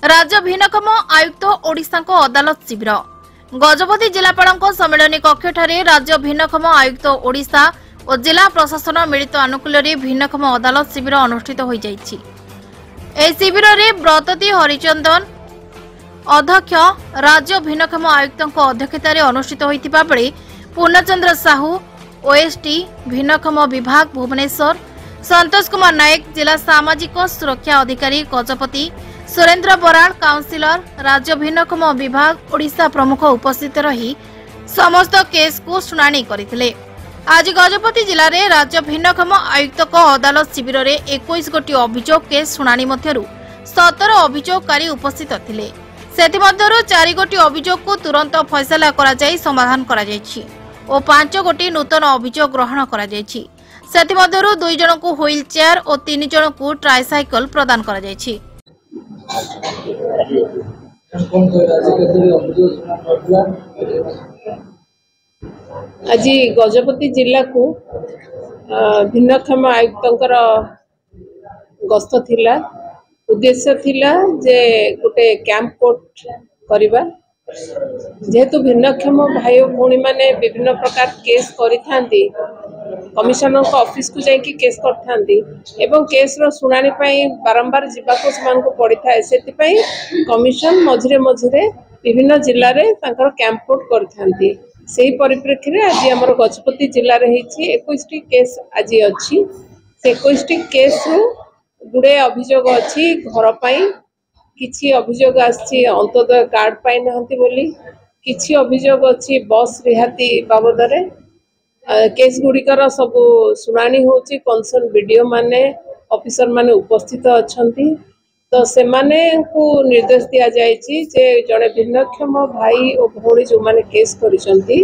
राज्य भिन्नक्षम आयुक्त ओडिशा अदालत शिविर गजपति जिलापाल सम्मेलन कक्षठारे राज्य भिन्नक्षम आयुक्त ओडिशा और जिला प्रशासन मिलित आनुकूल्य भिन्नक्षम अदालत शिविर अनुष्ठित हो जाइछि। एही शिविर में ब्रतती हरिचंदन अध्यक्ष राज्य भिन्नक्षम आयुक्त अध्यक्षतार अनुष्ठित होता बेले पूर्णचंद्र साहू ओएसटी भिन्नक्षम विभाग भुवनेश्वर संतोष कुमार नायक जिला सामाजिक सुरक्षा अधिकारी गजपति सुरेंद्र बराड़ काउंसिलर राज्य भिन्नक्षम विभाग ओडिशा प्रमुख उपस्थित रही समस्त केस को शुणाणी करथिले। आज गजपति जिले में राज्य भिन्नक्षम आयुक्त अदालत शिविर में 21 गोटी अभियोग केस शुणाणी मध्यरु 17 अभियोगकारी उपस्थित थिले। सेथिमध्यरु 4 गोटी अभियोग को तुरंत फैसला करा जाई समाधान करा जायछि और 5 गोटी नूतन अभियोग ग्रहण करा जायछि। सेथिमध्यरु 2 जन को व्हील चेयर और 3 जन को ट्राइसाइकल प्रदान करा जायछि। आज गजपति जिला को भिन्नक्षम आयुक्तर गस्त थिला। उद्देश्य थिला जे गोटे कैंप कोर्ट करिबा जेहेतु भिन्नक्षम भाई भौणी माने विभिन्न प्रकार केस करिथांती कमिशनर को ऑफिस को जाइए केस करथांती एवं केस रो सुनानी पाई बारंबार जीवाको समान को पड़ी थाए सेति पाई कमिशन मझिरे मझिरे विभिन्न जिल्ला रे तांकर कैंप कोर्ट करथांती। सेही परिप्रेक्षी रे आज हमर गजपति जिल्ला रे हिची 21 टी केस आज अछि। से 21 टी केस रो गुडे अभियोग अछि घर पाई किछि अभियोग आछि अंतोदय कार्ड पाई नहंती बोली किछि अभियोग अछि बस रिहाती बाबद रे केस गुड़िकर सब शुणाणी होची कंसर्न वीडियो माने ऑफिसर माने उपस्थित अछंती। तो से माने को निर्देश दिया जायछि जे जड़े भिन्नक्षम भाई और भौणी जो माने केस करिसंती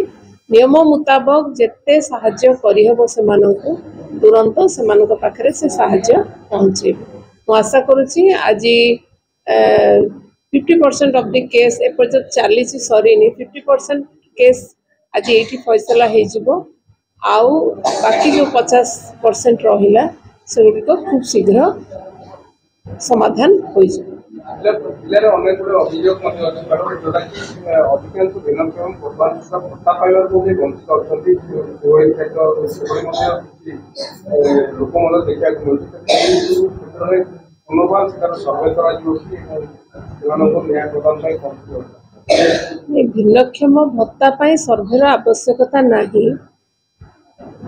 नियम मुताबिक जेते सहाय्य करिहबो से माननको तुरंत से मानको पाखरे से सहाय्य पहुंचे। मु आशा करूची आज 50% ऑफ द केस एपर्यंत चालीसी सरीनी 50% केस आज एठी फैसला हे जिवो आउ बाकी जो 50% रहिला से गुडिको खूब शीघ्र समाधान हो जिले अनेक गुड़े अभियोग अधिकांश भिन्नक्षम भत्ता पाइबार को वंचित अच्छी लोक देखा मिलते पुनर्वार सर्वे भिन्नक्षम भत्ता सर्वेर आवश्यकता नहीं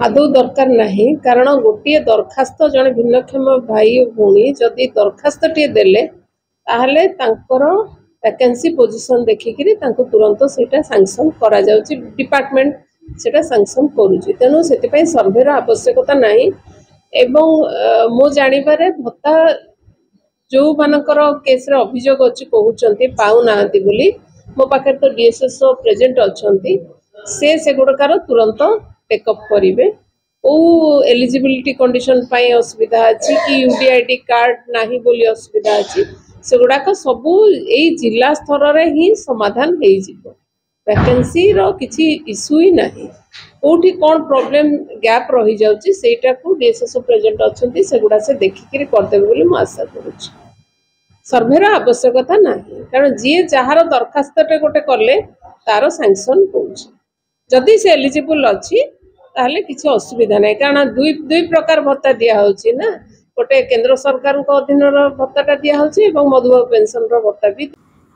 आदौ दरकार नहीं कारण गोटे दरखास्त जड़े भिन्नक्षम भाई भौणी जदि दरखास्त टे देले ताहले तांकर वैकेंसी पोजीशन देखिकरी तांको तुरंत सेटा सैंक्शन करा जाउची डिपार्टमेंट सेटा सैंक्शन करूची तेनु सेति पई सर्वेर आवश्यकता नहीं। एवं मो जानिबारे भत्ता जो मानकर केस रे अभियोग अछि कहउचंती पाउ नाहंती बोली मो पाखे तो डीएसएसओ प्रेजेंट अछंती से गुडकार तुरंत टेकअप करिवे ओ एलिजिबिलिटी कंडीशन पाई असुविधा अछि कि यूडीआईडी कार्ड नाही बोली असुविधा अछि से गुडाक सबु एई जिला स्तर रे ही समाधान हे जिवो। वैकेंसी रो किछि इशू ही नाही कोठी कोन प्रॉब्लम गैप रही जाउची सेटा को डीएसएसओ प्रेजेंट अछंती से गुडा से देखिकरी करदेबे बोली म आशा करूची। सर्वेर आवश्यकता नाही कारण जे जहार दरखास्तटे गोटे करले तार सैंक्शन होउची जदि से एलिजिबल अछि ताहले किछि असुविधा नहीं कारण दुई प्रकार भत्ता दिया होची ना गोटे केंद्र सरकार को अधीन भत्ताटा दिया होची एवं मधुबाबू पेंशन रो भत्ता भी।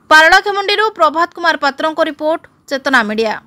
पारलाखेमुंडी प्रभात कुमार पात्रों को रिपोर्ट चेतना मीडिया।